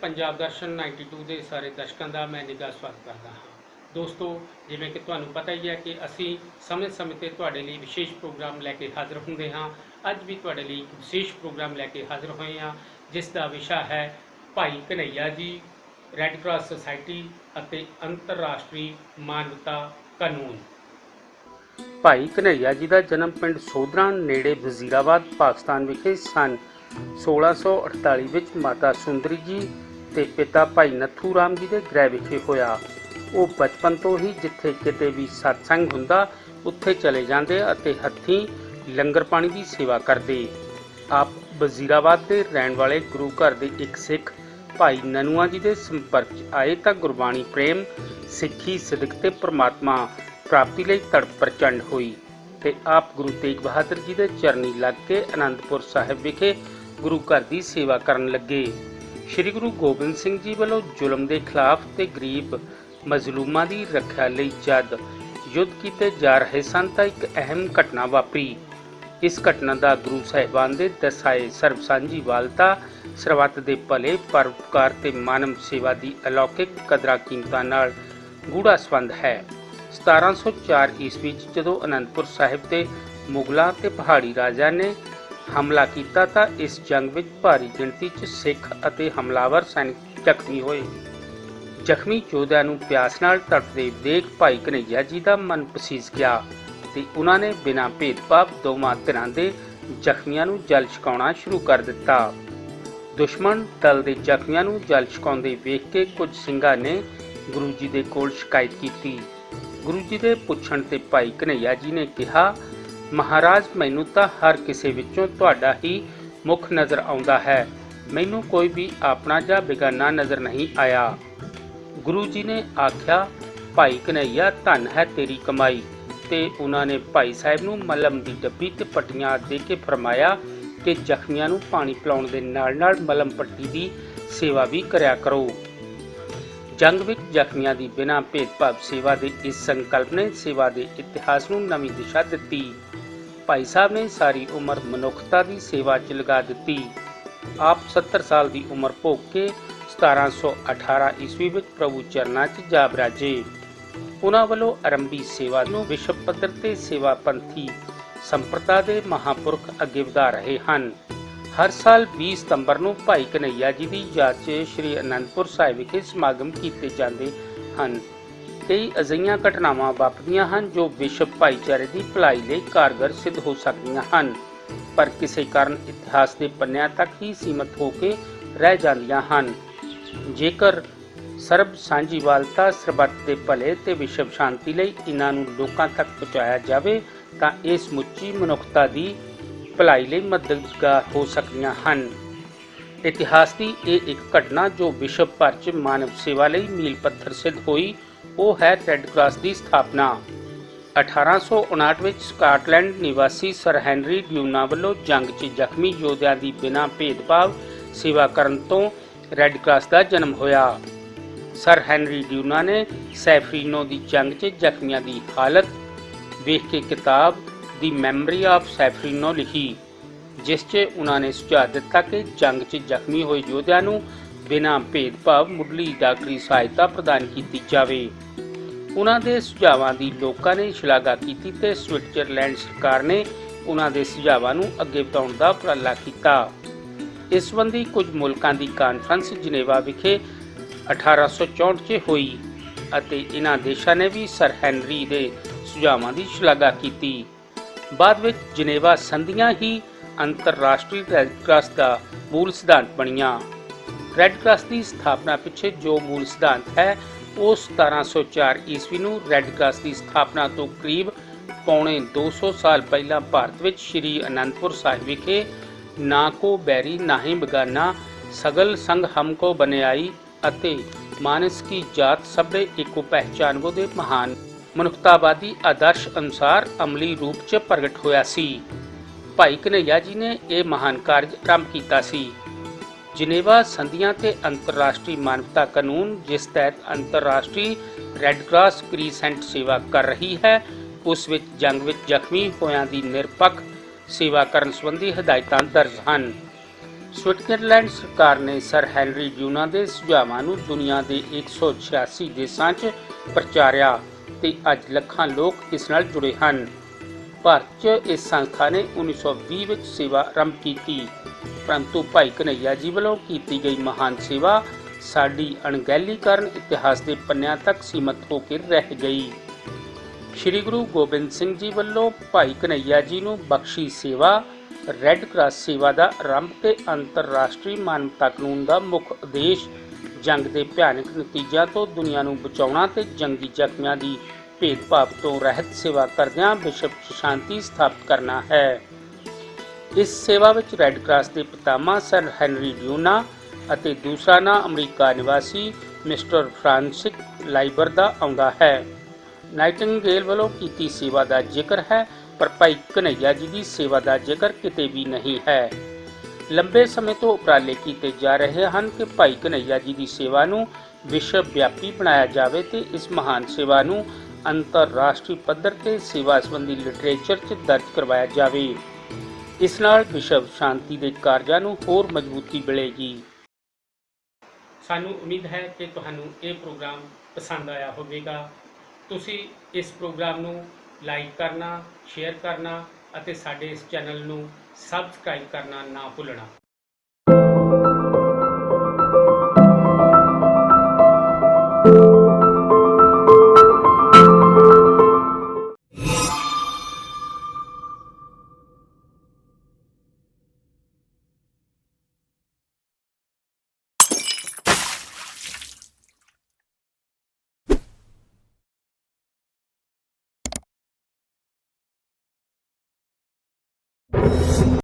पंजाब दर्शन 92 ਦੇ ਸਾਰੇ ਦਰਸ਼ਕਾਂ ਦਾ ਮੈਂ ਨਿੱਘਾ ਸਵਾਗਤ ਕਰਦਾ ਹਾਂ। ਦੋਸਤੋ, ਜਿਵੇਂ ਕਿ ਤੁਹਾਨੂੰ ਪਤਾ ਹੀ ਹੈ ਕਿ ਅਸੀਂ ਸਮੇਂ-ਸਮੇਂ ਤੇ ਤੁਹਾਡੇ ਲਈ ਵਿਸ਼ੇਸ਼ ਪ੍ਰੋਗਰਾਮ ਲੈ ਕੇ ਹਾਜ਼ਰ ਹੁੰਦੇ ਹਾਂ। ਅੱਜ ਵੀ ਤੁਹਾਡੇ ਲਈ ਇੱਕ ਵਿਸ਼ੇਸ਼ ਪ੍ਰੋਗਰਾਮ ਲੈ ਕੇ ਹਾਜ਼ਰ ਹੋਏ ਹਾਂ, ਜਿਸ ਦਾ ਵਿਸ਼ਾ ਹੈ ਭਾਈ ਕਨ੍ਹਈਆ ਜੀ, ਰੈੱਡ ਕਰਾਸ ਸੁਸਾਇਟੀ ਅਤੇ ਅੰਤਰਰਾਸ਼ਟਰੀ ਮਾਨਵਤਾ ਕਾਨੂੰਨ। ਭਾਈ ਕਨ੍ਹਈਆ ਜੀ ਦਾ ਜਨਮ ਪਿੰਡ ਸੋਧਰਾਂ ਨੇੜੇ ਵਜ਼ੀਰਾਬਾਦ ਪਾਕਿਸਤਾਨ ਵਿਖੇ ਸਨ 1648 ਵਿੱਚ ਮਾਤਾ ਸੁੰਦਰੀ ਜੀ ਤੇ ਪਿਤਾ ਭਾਈ ਨੱਥੂ ਰਾਮ ਜੀ ਦੇ ਗ੍ਰਹਿ ਵਿਖੇ ਹੋਇਆ। ਉਹ ਬਚਪਨ ਤੋਂ ਹੀ ਜਿੱਥੇ ਕਿਤੇ ਵੀ ਸਤਸੰਗ ਹੁੰਦਾ ਉੱਥੇ ਚਲੇ ਜਾਂਦੇ ਅਤੇ ਹੱਥੀਂ ਲੰਗਰ ਪਾਣੀ ਦੀ ਸੇਵਾ ਕਰਦੇ। ਆਪ ਵਜ਼ੀਰਾਬਾਦ ਦੇ ਰਹਿਣ ਵਾਲੇ ਗੁਰੂ ਘਰ ਦੇ ਇੱਕ ਸਿੱਖ ਭਾਈ ਨਨੂਆ ਜੀ ਦੇ ਸੰਪਰਕ 'ਚ ਆਏ ਤਾਂ ਗੁਰਬਾਣੀ ਪ੍ਰੇਮ, ਸਿੱਖੀ, ਸਿਦਕ ਤੇ ਪ੍ਰਮਾਤਮਾ ਪ੍ਰਾਪਤੀ ਲਈ ਤੜਪ ਪ੍ਰਚੰਡ ਹੋਈ ਤੇ ਆਪ ਗੁਰੂ ਤੇਗ ਬਹਾਦਰ ਜੀ ਦੇ ਚਰਨੀ ਲੱਗ ਕੇ ਅਨੰਦਪੁਰ ਸਾਹਿਬ ਵਿਖੇ ਗੁਰੂ ਘਰ ਦੀ ਸੇਵਾ ਕਰਨ ਲੱਗੇ। ਸ਼੍ਰੀ ਗੁਰੂ ਗੋਬਿੰਦ ਸਿੰਘ ਜੀ ਵੱਲੋਂ ਜ਼ੁਲਮ ਦੇ ਖਿਲਾਫ ਤੇ ਗਰੀਬ ਮਜ਼ਲੂਮਾਂ ਦੀ ਰੱਖਿਆ ਲਈ ਜਦ ਯੁੱਧ ਕੀਤੇ ਜਾ ਰਹੇ ਸਨ ਤਾਂ ਇੱਕ ਅਹਿਮ ਘਟਨਾ ਵਾਪਰੀ। ਇਸ ਘਟਨਾ ਦਾ ਗੁਰੂ ਸਾਹਿਬਾਨ ਦੇ ਦਸਾਏ ਸਰਬ ਸਾਂਝੀ ਵਾਲਤਾ, ਸਰਬੱਤ ਦੇ ਭਲੇ, ਪਰਉਪਕਾਰ ਤੇ ਮਾਨਵ ਸੇਵਾ ਦੀ ਅਲੌਕਿਕ ਕਦਰਾਂ ਕੀਮਤਾਂ ਨਾਲ ਗੂੜਾ ਸੰਬੰਧ ਹੈ। 1704 ਈਸਵੀ 'ਚ ਜਦੋਂ ਅਨੰਦਪੁਰ ਸਾਹਿਬ ਤੇ ਮੁਗਲਾਂ ਤੇ ਪਹਾੜੀ ਰਾਜਿਆਂ ਨੇ ਹਮਲਾ ਕੀਤਾ ਤਾਂ ਇਸ ਜੰਗ ਵਿੱਚ ਭਾਰੀ ਗਿਣਤੀ 'ਚ ਸਿੱਖ ਅਤੇ ਹਮਲਾਵਰ ਸੈਨਿਕ ਜ਼ਖਮੀ ਹੋਏ। ਜ਼ਖਮੀ ਯੋਧਿਆਂ ਨੂੰ ਪਿਆਸ ਨਾਲ ਤੜਫਦੇ ਦੇਖ ਭਾਈ ਕਨ੍ਹਈਆ ਜੀ ਦਾ ਮਨ ਪਸੀਜ ਗਿਆ ਤੇ ਉਹਨਾਂ ਨੇ ਬਿਨਾਂ ਭੇਦਭਾਵ ਦੋਵਾਂ ਧਿਰਾਂ ਦੇ ਜ਼ਖਮੀਆਂ ਨੂੰ ਜਲ ਛਕਾਉਣਾ ਸ਼ੁਰੂ ਕਰ ਦਿੱਤਾ। ਦੁਸ਼ਮਣ ਦਲ ਦੇ ਜ਼ਖਮੀਆਂ ਨੂੰ ਜਲ ਛਕਾਉਂਦੇ ਵੇਖ ਕੇ ਕੁਝ ਸਿੰਘਾਂ ਨੇ ਗੁਰੂ ਜੀ ਦੇ ਕੋਲ ਸ਼ਿਕਾਇਤ ਕੀਤੀ। ਗੁਰੂ ਜੀ ਦੇ ਪੁੱਛਣ ਤੇ ਭਾਈ ਕਨ੍ਹਈਆ ਜੀ ਨੇ ਕਿਹਾ, ਮਹਾਰਾਜ, ਮੈਨੂੰ ਤਾਂ ਹਰ ਕਿਸੇ ਵਿੱਚੋਂ ਤੁਹਾਡਾ ਹੀ ਮੁੱਖ ਨਜ਼ਰ ਆਉਂਦਾ ਹੈ, ਮੈਨੂੰ ਕੋਈ ਵੀ ਆਪਣਾ ਜਾਂ ਬੇਗਾਨਾ ਨਜ਼ਰ ਨਹੀਂ ਆਇਆ। ਗੁਰੂ ਜੀ ਨੇ ਆਖਿਆ, ਭਾਈ ਕਨ੍ਹਈਆ, ਧੰਨ ਹੈ ਤੇਰੀ ਕਮਾਈ। ਤੇ ਉਹਨਾਂ ਨੇ ਭਾਈ ਸਾਹਿਬ ਨੂੰ ਮਲਮ ਦੀ ਡੱਬੀ ਤੇ ਪੱਟੀਆਂ ਦੇ ਕੇ ਫਰਮਾਇਆ ਕਿ ਜ਼ਖਮੀਆਂ ਨੂੰ ਪਾਣੀ ਪਿਲਾਉਣ ਦੇ ਨਾਲ-ਨਾਲ ਮਲਮ ਪੱਟੀ ਦੀ ਸੇਵਾ ਵੀ ਕਰਿਆ ਕਰੋ। ਜੰਗ ਵਿੱਚ ਜ਼ਖਮੀਆਂ ਦੀ ਬਿਨਾਂ ਭੇਦਭਾਵ ਸੇਵਾ ਦੇ ਇਸ ਸੰਕਲਪ ਨੇ ਸੇਵਾ ਦੇ ਇਤਿਹਾਸ ਨੂੰ ਨਵੀਂ ਦਿਸ਼ਾ ਦਿੱਤੀ। ਭਾਈ ਸਾਹਿਬ ਨੇ ਸਾਰੀ ਉਮਰ ਮਨੁੱਖਤਾ ਦੀ ਸੇਵਾ 'ਚ ਲਗਾ ਦਿੱਤੀ। ਆਪ 70 ਸਾਲ ਦੀ ਉਮਰ ਭੋਗ ਕੇ 1718 ਈਸਵੀ ਵਿੱਚ ਪ੍ਰਭੂ ਚਰਨਾਂ 'ਚ ਜਾ ਬਿਰਾਜੇ। ਉਹਨਾਂ ਵੱਲੋਂ ਆਰੰਭੀ ਸੇਵਾ ਨੂੰ ਵਿਸ਼ਵ ਪੱਧਰ ਤੇ ਸੇਵਾ ਪੰਥੀ ਸੰਪਰਦਾ ਦੇ ਮਹਾਂਪੁਰਖ ਅੱਗੇ ਵਧਾ ਰਹੇ ਹਨ। ਹਰ ਸਾਲ 20 ਸਤੰਬਰ ਨੂੰ ਭਾਈ ਕਨ੍ਹਈਆ ਜੀ ਦੀ ਯਾਦ 'ਚ ਸ੍ਰੀ ਅਨੰਦਪੁਰ ਸਾਹਿਬ ਵਿਖੇ ਸਮਾਗਮ ਕੀਤੇ ਜਾਂਦੇ ਹਨ। ਕਈ ਅਜਿਹੀਆਂ ਘਟਨਾਵਾਂ ਵਾਪਰਦੀਆਂ ਹਨ ਜੋ ਵਿਸ਼ਵ ਭਾਈਚਾਰੇ ਦੀ ਭਲਾਈ ਲਈ ਕਾਰਗਰ ਸਿੱਧ ਹੋ ਸਕਦੀਆਂ ਹਨ, ਪਰ ਕਿਸੇ ਕਾਰਨ ਇਤਿਹਾਸ ਦੇ ਪੰਨਿਆਂ ਤੱਕ ਹੀ ਸੀਮਤ ਹੋ ਕੇ ਰਹਿ ਜਾਂਦੀਆਂ ਹਨ। ਜੇਕਰ ਸਰਬ ਸਾਂਝੀਵਾਲਤਾ, ਸਰਬੱਤ ਦੇ ਭਲੇ ਤੇ ਵਿਸ਼ਵ ਸ਼ਾਂਤੀ ਲਈ ਇਹਨਾਂ ਨੂੰ ਲੋਕਾਂ ਤੱਕ ਪਹੁੰਚਾਇਆ ਜਾਵੇ ਤਾਂ ਇਹ ਸਮੁੱਚੀ ਮਨੁੱਖਤਾ ਦੀ ਭਲਾਈ ਲਈ ਮਦਦਗਾਰ ਹੋ ਸਕਦੀਆਂ ਹਨ। ਇਤਿਹਾਸ ਦੀ ਇਹ ਇੱਕ ਘਟਨਾ ਜੋ ਵਿਸ਼ਵ ਭਰ 'ਚ ਮਾਨਵ ਸੇਵਾ ਲਈ ਮੀਲ ਪੱਥਰ ਸਿੱਧ ਹੋਈ, ਉਹ ਹੈ ਰੈੱਡ ਕਰਾਸ ਦੀ ਸਥਾਪਨਾ। 1859 ਵਿੱਚ ਸਕਾਟਲੈਂਡ ਨਿਵਾਸੀ ਸਰ ਹੈਨਰੀ ਡਿਊਨਾ ਵੱਲੋਂ ਜੰਗ 'ਚ ਜ਼ਖਮੀ ਯੋਧਿਆਂ ਦੀ ਬਿਨਾਂ ਭੇਦਭਾਵ ਸੇਵਾ ਕਰਨ ਤੋਂ ਰੈੱਡ ਕਰਾਸ ਦਾ ਜਨਮ ਹੋਇਆ। ਸਰ ਹੈਨਰੀ ਡਿਊਨਾ ਨੇ ਸੈਫਰੀਨੋ ਦੀ ਜੰਗ 'ਚ ਜ਼ਖਮੀਆਂ ਦੀ ਹਾਲਤ ਵੇਖ ਕੇ ਕਿਤਾਬ ਦੀ ਮੈਮਰੀ ਆਫ ਸੈਫਰੀਨੋ ਲਿਖੀ, ਜਿਸ 'ਚ ਉਹਨਾਂ ਨੇ ਸੁਝਾਅ ਦਿੱਤਾ ਕਿ ਜੰਗ 'ਚ ਜ਼ਖਮੀ ਹੋਏ ਯੋਧਿਆਂ ਨੂੰ ਬਿਨਾਂ ਭੇਦਭਾਵ ਮੁੱਢਲੀ ਡਾਕਟਰੀ ਸਹਾਇਤਾ ਪ੍ਰਦਾਨ ਕੀਤੀ ਜਾਵੇ। ਉਹਨਾਂ ਦੇ ਸੁਝਾਵਾਂ ਦੀ ਲੋਕਾਂ ਨੇ ਸ਼ਲਾਘਾ ਕੀਤੀ ਤੇ ਸਵਿਟਜ਼ਰਲੈਂਡ ਸਰਕਾਰ ਨੇ ਉਹਨਾਂ ਦੇ ਸੁਝਾਵਾਂ ਨੂੰ ਅੱਗੇ ਵਧਾਉਣ ਦਾ ਉਪਰਾਲਾ ਕੀਤਾ। ਇਸ ਸੰਬੰਧੀ ਕੁਝ ਮੁਲਕਾਂ ਦੀ ਕਾਨਫਰੰਸ ਜਨੇਵਾ ਵਿਖੇ 1864 'ਚ ਹੋਈ ਅਤੇ ਇਹਨਾਂ ਦੇਸ਼ਾਂ ਨੇ ਵੀ ਸਰ ਹੈਨਰੀ ਦੇ ਸੁਝਾਵਾਂ ਦੀ ਸ਼ਲਾਘਾ ਕੀਤੀ। ਬਾਅਦ ਵਿੱਚ ਜਨੇਵਾ ਸੰਧੀਆਂ ਹੀ ਅੰਤਰਰਾਸ਼ਟਰੀ ਰੈੱਡ ਕਰਾਸ ਦਾ ਮੂਲ ਸਿਧਾਂਤ ਬਣੀਆਂ। ਰੈੱਡ ਕਰਾਸ ਦੀ ਸਥਾਪਨਾ ਪਿੱਛੇ ਜੋ ਮੂਲ ਸਿਧਾਂਤ ਹੈ ਉਹ 1704 ਈਸਵੀ ਨੂੰ ਰੈੱਡ ਕਰਾਸ ਦੀ ਸਥਾਪਨਾ ਤੋਂ ਕਰੀਬ ਪੌਣੇ 200 ਸਾਲ ਪਹਿਲਾਂ ਭਾਰਤ ਵਿੱਚ ਸ੍ਰੀ ਅਨੰਦਪੁਰ ਸਾਹਿਬ ਵਿਖੇ ਨਾ ਕੋ ਬੈਰੀ ਨਾ ਹੀ ਬਗਾਨਾ, ਸਗਲ ਸੰਗ ਹਮਕੋ ਬਨਿਆਈ ਅਤੇ ਮਾਨਸ ਕੀ ਜਾਤ ਸਭੇ ਏਕੋ ਪਹਿਚਾਨਵੋ ਦੇ ਮਹਾਨ ਮਨੁੱਖਤਾਵਾਦੀ ਆਦਰਸ਼ ਅਨੁਸਾਰ ਅਮਲੀ ਰੂਪ 'ਚ ਪ੍ਰਗਟ ਹੋਇਆ ਸੀ। ਭਾਈ ਕਨ੍ਹਈਆ ਜੀ ਨੇ ਇਹ ਮਹਾਨ ਕਾਰਜ ਆਰੰਭ ਕੀਤਾ ਸੀ। ਜਨੇਵਾ ਸੰਧੀਆਂ ਤੇ ਅੰਤਰਰਾਸ਼ਟਰੀ ਮਾਨਵਤਾ ਕਾਨੂੰਨ, ਜਿਸ ਤਹਿਤ ਅੰਤਰਰਾਸ਼ਟਰੀ ਰੈੱਡ ਕਰਾਸ ਕ੍ਰੀਸੈਂਟ ਸੇਵਾ ਕਰ ਰਹੀ ਹੈ, ਉਸ ਵਿੱਚ ਜੰਗ ਵਿੱਚ ਜ਼ਖਮੀ ਹੋਇਆਂ ਦੀ ਨਿਰਪੱਖ ਸੇਵਾ ਕਰਨ ਸੰਬੰਧੀ ਹਦਾਇਤਾਂ ਦਰਜ ਹਨ। ਸਵਿਟਜ਼ਰਲੈਂਡ ਸਰਕਾਰ ਨੇ ਸਰ ਹੈਨਰੀ ਡਿਊਨਾ ਦੇ ਸੁਝਾਵਾਂ ਨੂੰ ਦੁਨੀਆ ਦੇ 186 ਦੇਸ਼ਾਂ 'ਚ ਪ੍ਰਚਾਰਿਆ ਤੇ ਅੱਜ ਲੱਖਾਂ ਲੋਕ ਇਸ ਨਾਲ ਜੁੜੇ ਹਨ। ਭਾਰਤ 'ਚ ਇਸ ਸੰਸਥਾ ਨੇ 1920 ਵਿੱਚ ਸੇਵਾ ਆਰੰਭ ਕੀਤੀ, ਪਰੰਤੂ ਭਾਈ ਕਨ੍ਹਈਆ ਜੀ ਵੱਲੋਂ ਕੀਤੀ ਗਈ ਮਹਾਨ ਸੇਵਾ ਸਾਡੀ ਅਣਗਹਿਲੀ ਕਾਰਨ ਇਤਿਹਾਸ ਦੇ ਪੰਨਿਆਂ ਤੱਕ ਸੀਮਤ ਹੋ ਕੇ ਰਹਿ ਗਈ। ਸ਼੍ਰੀ ਗੁਰੂ ਗੋਬਿੰਦ ਸਿੰਘ ਜੀ ਵੱਲੋਂ ਭਾਈ ਕਨ੍ਹਈਆ ਜੀ ਨੂੰ ਬਖਸ਼ੀ ਸੇਵਾ, ਰੈੱਡ ਕਰਾਸ ਸੇਵਾ ਦਾ ਆਰੰਭ ਤੇ ਅੰਤਰਰਾਸ਼ਟਰੀ ਮਾਨਵਤਾ ਕਾਨੂੰਨ ਦਾ ਮੁੱਖ ਉਦੇਸ਼ ਜੰਗ ਦੇ ਭਿਆਨਕ ਨਤੀਜਿਆਂ ਤੋਂ ਦੁਨੀਆ ਨੂੰ ਬਚਾਉਣਾ ਤੇ ਜੰਗੀ ਜ਼ਖਮੀਆਂ ਦੀ ਭੇਦਭਾਵ ਤੋਂ ਰਹਿਤ ਸੇਵਾ ਕਰਦਿਆਂ ਵਿਸ਼ਵ 'ਚ ਸ਼ਾਂਤੀ ਸਥਾਪਿਤ ਕਰਨਾ ਹੈ। ਇਸ ਸੇਵਾ ਵਿੱਚ ਰੈੱਡ ਕਰਾਸ ਦੇ ਪਿਤਾਮਾ ਸਰ ਹੈਨਰੀ ਡਿਊਨਾ ਅਤੇ ਦੂਸਰਾ ਨਾਂ ਅਮਰੀਕਾ ਨਿਵਾਸੀ ਮਿਸਟਰ ਫ੍ਰਾਂਸਿਸ ਲਾਈਬਰ ਦਾ ਆਉਂਦਾ ਹੈ। ਨਾਈਟਿੰਗੇਲ ਵੱਲੋਂ ਕੀਤੀ ਸੇਵਾ ਦਾ ਜ਼ਿਕਰ ਹੈ, ਪਰ ਭਾਈ ਕਨ੍ਹਈਆ ਜੀ ਦੀ ਸੇਵਾ ਦਾ ਜ਼ਿਕਰ ਕਿਤੇ ਵੀ ਨਹੀਂ ਹੈ। ਲੰਬੇ ਸਮੇਂ ਤੋਂ ਉਪਰਾਲੇ ਕੀਤੇ ਜਾ ਰਹੇ ਹਨ ਕਿ ਭਾਈ ਕਨ੍ਹਈਆ ਜੀ ਦੀ ਸੇਵਾ ਨੂੰ ਵਿਸ਼ਵ ਵਿਆਪੀ ਬਣਾਇਆ ਜਾਵੇ ਤੇ ਇਸ ਮਹਾਨ ਸੇਵਾ ਨੂੰ ਅੰਤਰਰਾਸ਼ਟਰੀ ਪੱਧਰ ਤੇ ਸੇਵਾ ਸੰਬੰਧੀ ਲਿਟਰੇਚਰ 'ਚ ਦਰਜ ਕਰਵਾਇਆ ਜਾਵੇ। ਇਸ ਨਾਲ ਵਿਸ਼ਵ ਸ਼ਾਂਤੀ ਦੇ ਕਾਰਜਾਂ ਨੂੰ ਹੋਰ ਮਜ਼ਬੂਤੀ ਮਿਲੇਗੀ। ਸਾਨੂੰ ਉਮੀਦ ਹੈ ਕਿ ਤੁਹਾਨੂੰ ਇਹ ਪ੍ਰੋਗਰਾਮ ਪਸੰਦ ਆਇਆ ਹੋਵੇਗਾ। ਤੁਸੀਂ ਇਸ ਪ੍ਰੋਗਰਾਮ ਨੂੰ ਲਾਈਕ ਕਰਨਾ, ਸ਼ੇਅਰ ਕਰਨਾ ਅਤੇ ਸਾਡੇ ਇਸ ਚੈਨਲ ਨੂੰ ਸਬਸਕ੍ਰਾਈਬ ਕਰਨਾ ਨਾ ਭੁੱਲਣਾ।